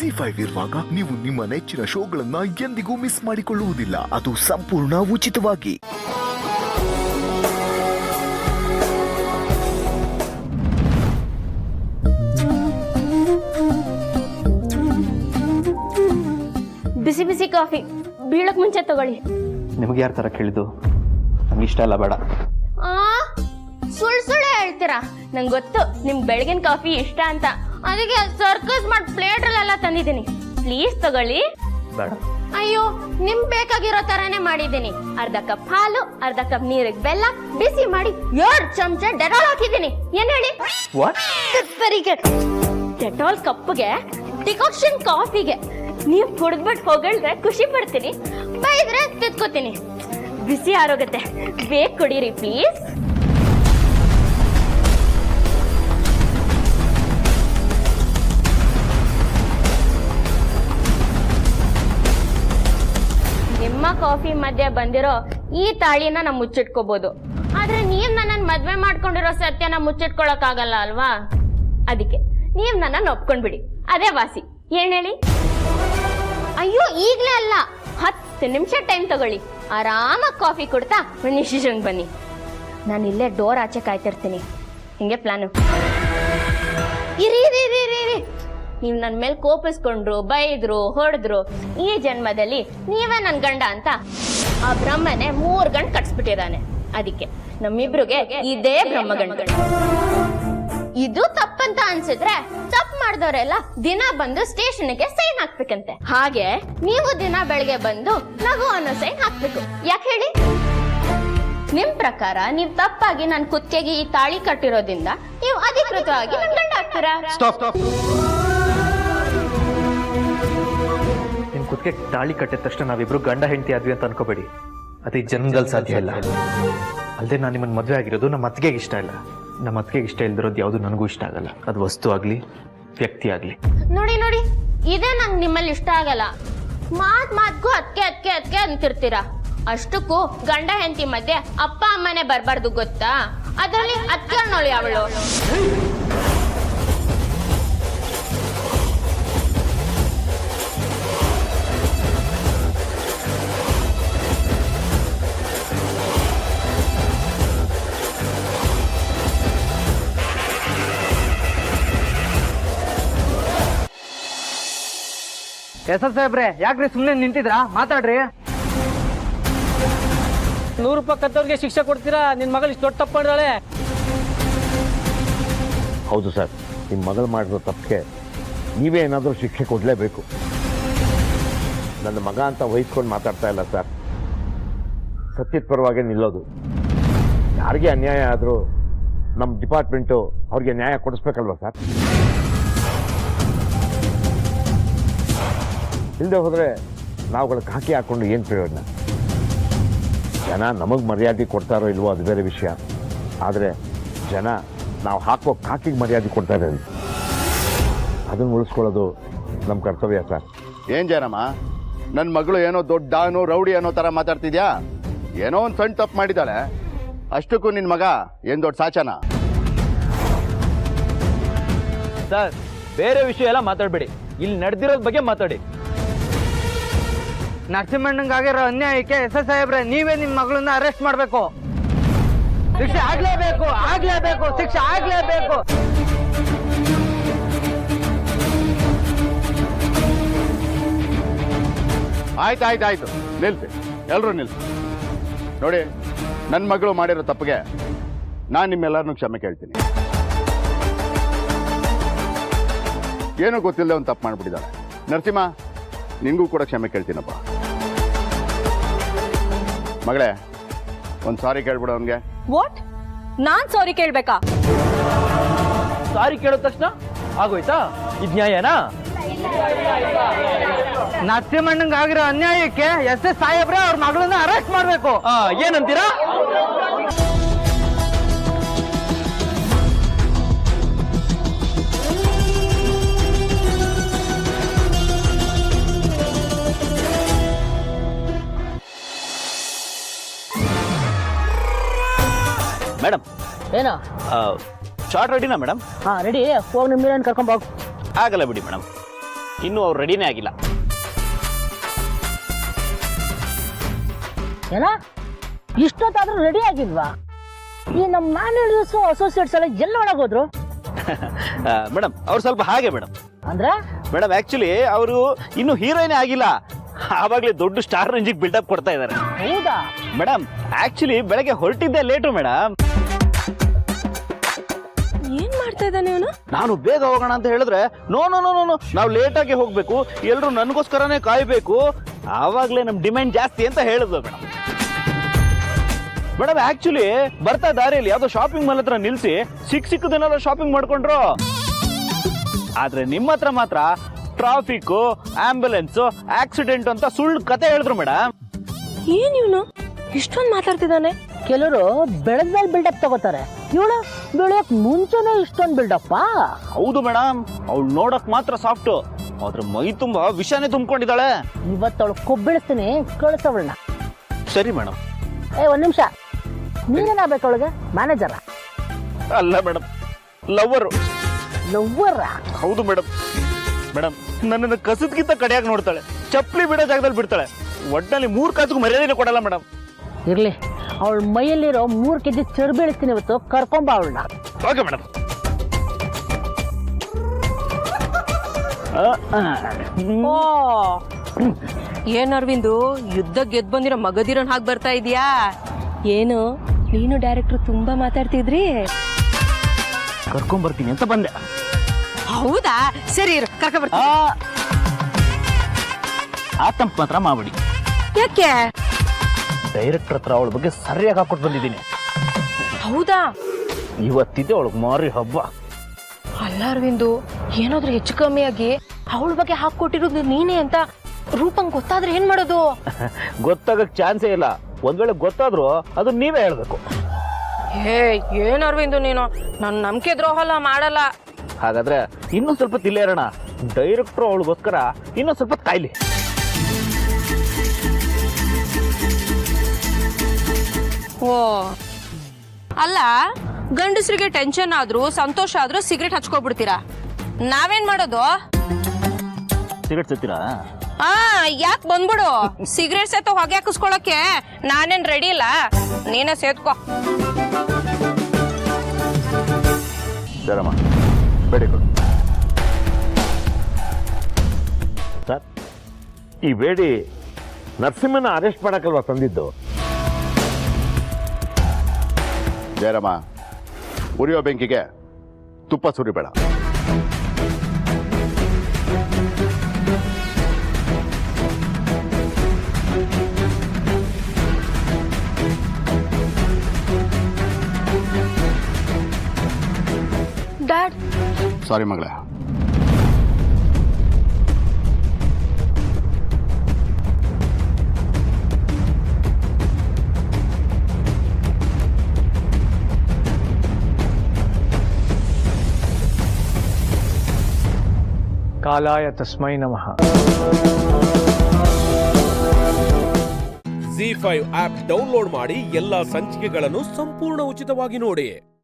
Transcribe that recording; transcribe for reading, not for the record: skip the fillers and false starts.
ZEE5 ಇರುವಾಗ ನೀವು ನಿಮ್ಮ ನೆಚ್ಚಿನ ಶೋಗಳನ್ನ ಎಂದಿಗೂ ಮಿಸ್ ಮಾಡಿಕೊಳ್ಳುವುದಿಲ್ಲ. ಅದು ಸಂಪೂರ್ಣ ಉಚಿತವಾಗಿ. ಬಿಸಿ ಬಿಸಿ ಕಾಫಿ ಬೀಳಕ್ ಮುಂಚೆ ತಗೊಳ್ಳಿ. ನಿಮ್ಗೆ ಯಾರ ತರ ಕೇಳಿದ್ದು? ನಮ್ಗೆ ಇಷ್ಟ ಇಲ್ಲ, ಬೇಡ. ಸುಳ್ಳು ಹೇಳ್ತೀರಾ? ನಂಗೆ ಗೊತ್ತು ನಿಮ್ಗೆ ಬೆಳಗಿನ ಕಾಫಿ ಇಷ್ಟ ಅಂತ, ಅದಕ್ಕೆ ಸರ್ಕಸ್ ಮಾಡಿ ಪ್ಲೇಟ್ ಅಲ್ಲೆಲ್ಲ ತಂದಿದ್ದೀನಿ. ಪ್ಲೀಸ್ ತಗೊಳ್ಳಿ. ಬೇಡ. ಅಯ್ಯೋ, ನಿಮ್ ಬೇಕಾಗಿರೋ ತರಾನೇ ಮಾಡಿದ್ದೀನಿ. ಅರ್ಧ ಕಪ್ ಹಾಲು, ಅರ್ಧ ಕಪ್ ನೀರಿಗೆ ಬೆಲ್ಲ ಬಿಸಿ ಮಾಡಿ 2 ಚಮಚ ಡೆಟಾಲ್ ಹಾಕಿದ್ದೀನಿ. ಏನ್ ಹೇಳಿ? ಡೆಟಾಲ್ ಕಪ್ಗೆ, ಡಿಕಾಕ್ಷನ್ ಕಾಫಿಗೆ ನೀವು ಕುಡಿದ್ಬಿಟ್ಟು ಹೊಗಳಿದ್ರೆ ಖುಷಿ ಪಡ್ತೀನಿ, ಬೈದ್ರೆ ತಿದ್ಕೋತೀನಿ. ಬಿಸಿ ಆರೋಗುತ್ತೆ, ಬೇಗ ಕುಡೀರಿ ಪ್ಲೀಸ್. ನಿಮ್ಮ ಕಾಫಿ ಮಧ್ಯೆ ಬಂದಿರೋ ಈ ತಾಳಿನ ನಾವು ಮುಚ್ಚಿಟ್ಕೋಬಹುದು, ಆದ್ರೆ ನೀವ್ ನನ್ನನ್ನು ಮದ್ವೆ ಮಾಡ್ಕೊಂಡಿರೋ ಸತ್ಯನ ಮುಚ್ಚಿಟ್ಕೊಳಕ್ ಆಗಲ್ಲ ಅಲ್ವಾ? ಅದಕ್ಕೆ ನೀವ್ ನನ್ನನ್ನು ಒಪ್ಕೊಂಡ್ಬಿಡಿ, ಅದೇ ವಾಸಿ. ಏನ್ ಹೇಳಿ? ಅಯ್ಯೋ, ಈಗ್ಲೇ ಅಲ್ಲ, 10 ನಿಮಿಷ ಟೈಮ್ ತಗೊಳ್ಳಿ. ಆರಾಮಾಗಿ ಕಾಫಿ ಕೊಡ್ತಾ ಡಿಸಿಷನ್ ಬನ್ನಿ. ನಾನು ಇಲ್ಲೇ ಡೋರ್ ಆಚೆ ಕಾಯ್ತಿರ್ತೀನಿ. ಹಿಂಗೆ ಪ್ಲಾನು. ಇರಿ, ನೀವ್ ನನ್ ಮೇಲೆ ಕೋಪಿಸ್ಕೊಂಡ್ರು, ಬೈದ್ರು, ಹೊಡೆದ್ರು, ಈ ಜನ್ಮದಲ್ಲಿ ನೀವೇ ನನ್ ಗಂಡ ಅಂತ ಆ ಬ್ರಹ್ಮನೇ 3 ಗಂಟೆ ಕಟ್ಸ್ಬಿಟ್ಟಿದ್ದಾನೆ. ಅದಕ್ಕೆ ನಮ್ಮಿಬ್ರಿಗೆ ಇದೇ ಬ್ರಹ್ಮಗಂಡ. ಇದು ತಪ್ಪಂತ ಅನ್ಸಿದ್ರೆ ತಪ್ಪು ಮಾಡಿದವರೆಲ್ಲ ದಿನ ಬಂದು ಸ್ಟೇಷನ್ಗೆ ಸೈನ್ ಹಾಕ್ಬೇಕಂತೆ. ಹಾಗೆ ನೀವು ದಿನ ಬೆಳಗ್ಗೆ ಬಂದು ನಗು ಅನ್ನೋ ಸೈನ್ ಹಾಕ್ಬೇಕು. ಯಾಕೆ ಹೇಳಿ? ನಿಮ್ ಪ್ರಕಾರ ನೀವ್ ತಪ್ಪಾಗಿ ನನ್ ಕುತ್ತಿಗೆಗೆ ಈ ತಾಳಿ ಕಟ್ಟಿರೋದ್ರಿಂದ ನೀವು ಅಧಿಕೃತವಾಗಿ ನನ್ ಗಂಡ ಆಗ್ತೀರಾ? ನಿಮ್ ಕುತ್ತಿಗೆ ತಾಳಿ ಕಟ್ಟಿದ ತಕ್ಷಣ ನಾವಿಬ್ರು ಗಂಡ ಹೆಂಡತಿ ಆದ್ವಿ ಅಂತ ಅನ್ಕೋಬೇಡಿ. ಅದು ಈ ಜನ್ಮದಲ್ಲಿ ಸಾಧ್ಯ ಇಲ್ಲ. ಅಲ್ಲದೆ ನಾನು ನಿಮ್ಮನ್ನ ಮದುವೆ ಆಗಿರೋದು ನಮ್ಮ ಅತ್ತಿಗೆಗೆ ಇಷ್ಟ ಇಲ್ಲ. ನಮ್ಮ ಅತ್ತಿಗೆಗೆ ಇಷ್ಟ ಇಲ್ದಿರೋದು ಯಾವುದು ನನಗೂ ಇಷ್ಟ ಆಗಲ್ಲ. ಅದು ವಸ್ತು ಆಗ್ಲಿ, ವ್ಯಕ್ತಿ ಆಗ್ಲಿ. ನೋಡಿ, ಇದೇ ನಂಗೆ ನಿಮ್ಮಲ್ಲಿ ಇಷ್ಟ ಆಗಲ್ಲ. ಮಾತ್ಗೂ ಅದ್ಕೆ ಅಂತಿರ್ತೀರಾ. ಅಷ್ಟಕ್ಕೂ ಗಂಡ ಹೆಂಡತಿ ಮಧ್ಯೆ ಅಪ್ಪ ಅಮ್ಮನೇ ಬರ್ಬಾರ್ದು, ಗೊತ್ತಾ? ಅದರಲ್ಲಿ ಅತ್ತೆ ಅನ್ನೋಳು ಯಾವಳು? ಸಾಹೇಬ್ರೆ, ಯಾಕ್ರಿ ಸುಮ್ನೆ ನಿಂತಿದ್ರಾ? ಮಾತಾಡ್ರಿ. 100 ರೂಪಾಯಿ ಕತ್ತವ್ರಿಗೆ ಶಿಕ್ಷೆ ಕೊಡ್ತೀರಾ? ನಿನ್ ಮಗಳು ಇಷ್ಟು ದೊಡ್ಡ ತಪ್ಪು ಮಾಡಿದಾಳೆ. ಹೌದು ಸರ್, ನಿಮ್ಮ ಮಗಳು ಮಾಡಿರೋ ತಪ್ಪಿಗೆ ನೀವೇ ಏನಾದರೂ ಶಿಕ್ಷೆ ಕೊಡಲೇಬೇಕು. ನನ್ನ ಮಗ ಅಂತ ವಹಿಸ್ಕೊಂಡು ಮಾತಾಡ್ತಾ ಇಲ್ಲ ಸರ್. ಸತ್ಯದ ಪರವಾಗಿ ನಿಲ್ಲೋದು. ಯಾರಿಗೆ ಅನ್ಯಾಯ ಆದರೂ ನಮ್ಮ ಡಿಪಾರ್ಟ್ಮೆಂಟು ಅವ್ರಿಗೆ ನ್ಯಾಯ ಕೊಡಿಸ್ಬೇಕಲ್ವ ಸರ್? ಇಲ್ಲದೆ ಹೋದರೆ ನಾವುಗಳಿಗೆ ಹಾಕಿ ಹಾಕ್ಕೊಂಡು ಏನು ಪ್ರಯೋಜನ? ಜನ ನಮಗೆ ಮರ್ಯಾದೆ ಕೊಡ್ತಾರೋ ಇಲ್ವೋ ಅದು ಬೇರೆ ವಿಷಯ. ಆದರೆ ಜನ ನಾವು ಹಾಕೋ ಕಾಕಿಗೆ ಮರ್ಯಾದೆ ಕೊಡ್ತಾರೆ, ಅದನ್ನು ಉಳಿಸ್ಕೊಳ್ಳೋದು ನಮ್ಮ ಕರ್ತವ್ಯ ಸರ್. ಏನು ಜಯರಾಮ, ನನ್ನ ಮಗಳು ಏನೋ ದೊಡ್ಡ ರೌಡಿ ಅನ್ನೋ ಥರ ಮಾತಾಡ್ತಿದ್ಯಾ? ಏನೋ ಒಂದು ಸಣ್ಣ ತಪ್ಪು ಮಾಡಿದ್ದಾಳೆ, ಅಷ್ಟಕ್ಕೂ ನಿನ್ನ ಮಗ ಏನು ದೊಡ್ಡ ಸಾಚನ? ಸರ್, ಬೇರೆ ವಿಷಯ ಎಲ್ಲ ಮಾತಾಡ್ಬೇಡಿ, ಇಲ್ಲಿ ನಡೆದಿರೋದ್ ಬಗ್ಗೆ ಮಾತಾಡಿ. ನರಸಿಂಹಣ್ಣಂಗಾಗಿರೋ ಅನ್ಯಾಯಕ್ಕೆ ಸಾಹೇಬ್ರೆ ನೀವೇ ನಿಮ್ ಮಗಳನ್ನ ಅರೆಸ್ಟ್ ಮಾಡ್ಬೇಕು. ಶಿಕ್ಷೆ ಆಗ್ಲೇಬೇಕು, ಶಿಕ್ಷೆ ಆಗ್ಲೇಬೇಕು. ಆಯ್ತು, ನಿಲ್ಸಿ, ಎಲ್ಲರೂ ನಿಲ್ಸಿ. ನೋಡಿ, ನನ್ನ ಮಗಳು ಮಾಡಿರೋ ತಪ್ಪಿಗೆ ನಾನು ನಿಮ್ಮೆಲ್ಲರನ್ನೂ ಕ್ಷಮೆ ಕೇಳ್ತೀನಿ. ಏನೋ ಗೊತ್ತಿಲ್ಲದೆ ಒಂದು ತಪ್ಪು ಮಾಡಿಬಿಟ್ಟಿದ್ದಾಳೆ. ನರಸಿಂಹ, ನಿನಗೂ ಕೂಡ ಕ್ಷಮೆ ಕೇಳ್ತೀನಪ್ಪ. ಮಗಳೇ, ಒಂದು ಸಾರಿ ಕೇಳ್ಬಿಡು ಅವನಿಗೆ. ವಾಟ್? ನಾನ್ ಸಾರಿ ಕೇಳ್ಬೇಕಾ? ಸಾರಿ ಕೇಳಿದ ತಕ್ಷಣ ಆಗೋಯ್ತಾ? ಇದು ನ್ಯಾಯನಾ? ನರಸಿಂಹಣ್ಣಂಗಾಗಿರೋ ಅನ್ಯಾಯಕ್ಕೆ ಸಾಹೇಬ್ರೆ ಅವ್ರ ಮಗಳನ್ನ ಅರೆಸ್ಟ್ ಮಾಡ್ಬೇಕು. ಏನಂತೀರಾ? ಮೇಡಮ್, ಏನೋ ಶಾರ್ಟ್ ರೆಡಿನಾ ಮೇಡಮ್? ರೆಡಿ. ಹೋಗಿ ನಿಮ್ಮ ಕರ್ಕೊಂಡ್ ಹೋಗು. ಆಗಲ್ಲ ಬಿಡಿ ಮೇಡಮ್. ಇನ್ನೂ ಅವ್ರು ರೆಡಿನೇ ಆಗಿಲ್ಲ. ಏನ ಇಷ್ಟೊತ್ತಾದ್ರೂ ರೆಡಿ ಆಗಿಲ್ವಾ? ಈ ನಮ್ಮ ಮ್ಯಾನೇಜರ್ಸ್ ಅಸೋಸಿಯೇಟ್ಸ್ ಎಲ್ಲ ಎಲ್ಲ ಒಳಗೋದ್ರು ಮೇಡಮ್ ಅವ್ರು ಸ್ವಲ್ಪ ಹಾಗೆ ಮೇಡಮ್. ಅಂದ್ರೆ ಮೇಡಮ್ ಆಕ್ಚುಲಿ ಅವರು ಇನ್ನೂ ಹೀರೋಯಿನೇ ಆಗಿಲ್ಲ, ಆವಾಗಲೇ ದೊಡ್ಡ ಸ್ಟಾರ್ ರೇಂಜಿಗೆ ಬಿಲ್ಡಪ್ ಕೊಡ್ತಾ ಇದ್ದಾರೆ. ಹೌದಾ? ಮೇಡಮ್ ಆಕ್ಚುಲಿ ಬೆಳಗ್ಗೆ ಹೊರಟಿದ್ದೆ ಲೇಟು ಮೇಡಮ್. ಏನ್ ಮಾಡ್ತಾ ಇದ್ದಾನೆ ಇವನು? ನಾನು ಬೇಗ ಹೋಗೋಣ ಅಂತ ಹೇಳಿದ್ರೆ ನೋ ನೋ ನೋ ನೋ ನಾವು ಲೇಟ್ ಆಗಿ ಹೋಗ್ಬೇಕು, ಎಲ್ರು ನನಗೋಸ್ಕರನೇ ಕಾಯ್ಬೇಕು, ಆವಾಗ್ಲೇ ನಮ್ ಡಿಮ್ಯಾಂಡ್ ಜಾಸ್ತಿ ಅಂತ ಹೇಳಿದ್ಲು ಮೇಡಮ್. ಮೇಡಮ್ ಆಕ್ಚುಲಿ ಬರ್ತಾ ದಾರಿಯಲ್ಲಿ ಯಾವ್ದೋ ಶಾಪಿಂಗ್ ಮಾಲ್ ಹತ್ರ ನಿಲ್ಸಿ ಸಿಕ್ಕದನ್ನೆಲ್ಲ ಶಾಪಿಂಗ್ ಮಾಡ್ಕೊಂಡ್ರು. ಆದ್ರೆ ನಿಮ್ಮ ಹತ್ರ ಮಾತ್ರ ಟ್ರಾಫಿಕ್, ಆಂಬ್ಯುಲೆನ್ಸ್, ಆಕ್ಸಿಡೆಂಟ್ ಅಂತ ಸುಳ್ಳು ಕತೆ ಹೇಳಿದ್ರು ಮೇಡಮ್. ಏನ್ ಇವನು ಇಷ್ಟೊಂದು ಮಾತಾಡ್ತಿದ್ದಾನೆ? ಕೆಲವರು ಬೆಳೆದ್ಮೇಲೆ ಬಿಲ್ಡಪ್ ತಗೋತಾರೆ, ಇವಳು ಬೆಳೆಯಕ್ ಮುಂಚೆನೆ ಇಷ್ಟೊಂದು ಬಿಲ್ಡಪ್ಪ. ಹೌದು ಮೇಡಮ್, ಅವಳು ನೋಡಕ್ ಮಾತ್ರ ಸಾಫ್ಟ್, ಆದ್ರೆ ಮೈ ತುಂಬಾ ವಿಷಾನೇ ತುಂಬಿಕೊಂಡಿದ್ದಾಳೆ. ಇವತ್ತವಳು ಕೊಬ್ಬಿಳಿಸ್ತೀನಿ, ಕಳಿಸವಳನ್ನ. ಸರಿ ಮೇಡಮ್. ಒಂದ್ ನಿಮಿಷ, ನೀನೇನಾಗಬೇಕು ಅವಳಿಗೆ? ಮ್ಯಾನೇಜರ? ಅಲ್ಲ ಮೇಡಮ್, ಲವ್ವರು. ಲವ್ವರ? ಹೌದು ಮೇಡಮ್. ಮೇಡಮ್ ನನ್ನನ್ನು ಕಸದ್ಗಿಂತ ಕಡೆಯಾಗಿ ನೋಡ್ತಾಳೆ, ಚಪ್ಪಲಿ ಬಿಡೋ ಜಾಗದಲ್ಲಿ ಬಿಡ್ತಾಳೆ, ಒಟ್ಟಲ್ಲಿ 3 ಕಾಸಿಗೂ ಮರ್ಯಾದೆನೇ ಕೊಡಲ್ಲ ಮೇಡಮ್. ಇರ್ಲಿ, ಅವಳ ಮೈಯಲ್ಲಿರೋ 3 ಕೆಜಿ ಚರ್ಬಿ ಇಳಿಸ್ತೀನಿ ಇವತ್ತು, ಕರ್ಕೊಂಬ ಅವಳನ್ನ. Okay madam. ಓ ಏನ್ ಅರವಿಂದು, ಯುದ್ಧ ಗೆದ್ ಬಂದಿರೋ ಮಗದಿರೋನ್ ಹಾಗೆ ಬರ್ತಾ ಇದೀಯಾ? ಏನು ನೀನು ಡೈರೆಕ್ಟರ್ ತುಂಬಾ ಮಾತಾಡ್ತಿದ್ರಿ? ಕರ್ಕೊಂಡ್ ಬರ್ತೀನಿ ಅಂತ ಬಂದೆ. ಹೌದಾ? ಸರಿ ಇರು, ಕರ್ಕ ಬರ್ತೀನಿ. ಆತಂಕ ಮಾತ್ರ ಮಾಡ್ಬಿಡಿ. ಯಾಕೆ? ಡೈರೆಕ್ಟರ್ ಹತ್ರ ಅವಳ ಬಗ್ಗೆ ಸರಿಯಾಗಿ ಹಾಕೊಟ್ಟು ಬಂದಿದ್ದೀನಿ. ಹೌದಾ? ಇವತ್ತಿದೆ ಅವಳಿಗೆ ಮಾರಿ ಹಬ್ಬ. ಅಲ್ಲ ಅರವಿಂದು, ಏನಾದ್ರೂ ಹೆಚ್ಚು ಕಮ್ಮಿ ಆಗಿ ಅವಳ ಬಗ್ಗೆ ಹಾಕೊಟ್ಟಿರೋದು ನೀನೇ ಅಂತ ರೂಪಂಗ್ ಗೊತ್ತಾದ್ರೆ ಏನ್ ಮಾಡೋದು? ಗೊತ್ತಾಗಕ್ ಚಾನ್ಸೇ ಇಲ್ಲ. ಒಂದ್ ವೇಳೆ ಗೊತ್ತಾದ್ರು ಅದು ನೀವೇ ಹೇಳ್ಬೇಕು. ಏನ್ ಅರವಿಂದು ನೀನು, ನನ್ ನಂಬಿಕೆ ದ್ರೋಹ ಎಲ್ಲ ಮಾಡಲ್ಲ. ಹಾಗಾದ್ರೆ ಇನ್ನೊಂದ್ ಸ್ವಲ್ಪ ತಿಲ್ಲೇ ಇರೋಣ. ಡೈರೆಕ್ಟರ್ ಅವಳಿಗೋಸ್ಕರ ಇನ್ನೊಂದ್ ಸ್ವಲ್ಪ ಕಾಯ್ಲಿ. ಓ ಅಲ್ಲ, ಗಂಡಸರಿಗೆ ಟೆನ್ಷನ್ ಆದ್ರೂ ಸಂತೋಷ ಆದ್ರೂ ಸಿಗರೇಟ್ ಹಚ್ಕೊಬಿಡ್ತೀರಾ, ನಾವೇನ್ ಮಾಡೋದು? ಸಿಗರೇಟ್ ಸತ್ತೀರಾ? ಯಾಕೆ ಬಂದ್ಬಿಡು, ಸಿಗರೇಟ್ ಸೇತ ಹೊಗೆ ಹಾಕಿಸ್ಕೊಳಕ್ಕೆ ನಾನೇನ್ ರೆಡಿ ಇಲ್ಲ, ನೀನೇ ಸೇತ್ಕೋ. ಸರಮ್ಮ, ವೆರಿ ಗುಡ್ ಸರ್. ಈ ಬೇಡಿ ನರಸಿಂಹನ ಅರೆಸ್ಟ್ ಮಾಡಕ್ಕಲ್ವಾ ತಂದಿದ್ದು? ಜಯರಾಮ, ಉರಿಯೋ ಬೆಂಕಿಗೆ ತುಪ್ಪ ಸುರಿಬೇಡ. ಡ್ಯಾಡ್, ಸಾರಿ ಮಗಳೇ. ಕಾಲಾಯ ತಸ್ಮೈ ನಮಃ. ZEE5 ಆಪ್ ಡೌನ್ಲೋಡ್ ಮಾಡಿ ಎಲ್ಲಾ ಸಂಚಿಕೆಗಳನ್ನು ಸಂಪೂರ್ಣ ಉಚಿತವಾಗಿ ನೋಡಿ.